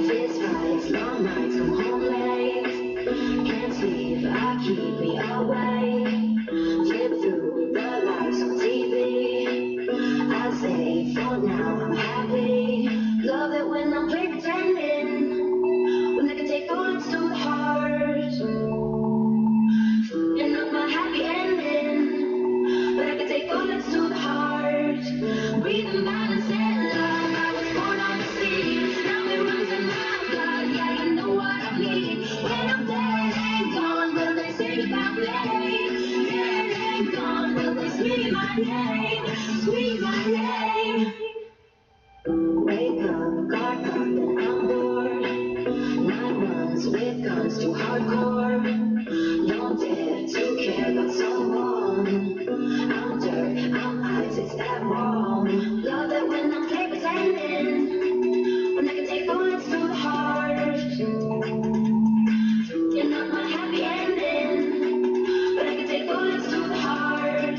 Fist fights, long nights, come home late. Can't sleep, I keep me awake. Flip through the lights on TV. I say for now I'm happy. Love it when I'm play pretending. When I can take bullets to the heart. You're not my happy ending, but I can take bullets to the heart. Breathing violence and love. I was born on the scene. Now it runs in my blood. Yeah, you know what I mean. When I'm dead and gone, will they sing about me? Dead and gone, will they scream my name? Scream my name. Wake up, got up, and I'm bored. Night runs with guns too hardcore. Don't dare to care about someone. I'm dirt, I'm ice, it's that wrong. Love it when I'm play pretending. When I can take bullets to the heart. You're not my happy ending, but I can take bullets to the heart.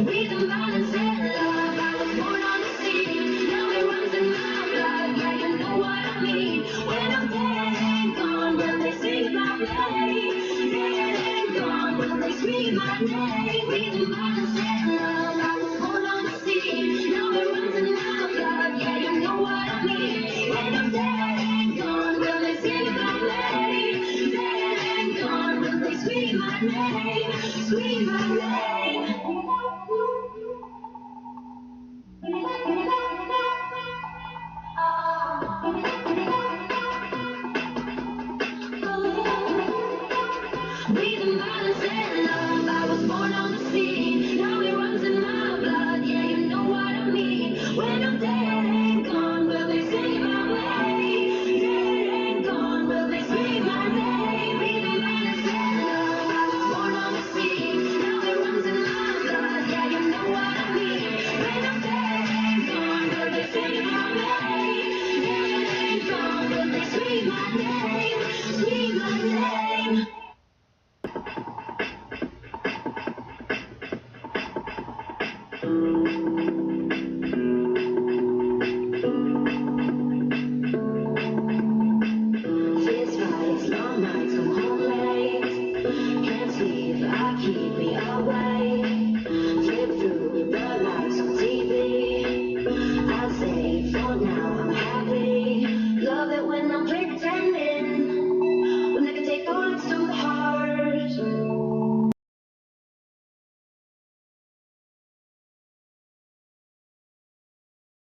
Breathing violence and love. I was born on the scene. Now it runs in my blood. Yeah, you know what I mean. When I'm dead and gone, will they sing my name? Dead and gone, will they scream my name? Breathing violence and love. I was born on the scene. Now it runs in my blood. Yeah, you know what I mean. When I'm dead and gone, will they sing my name? Dead and gone, will they scream my name? Scream my name.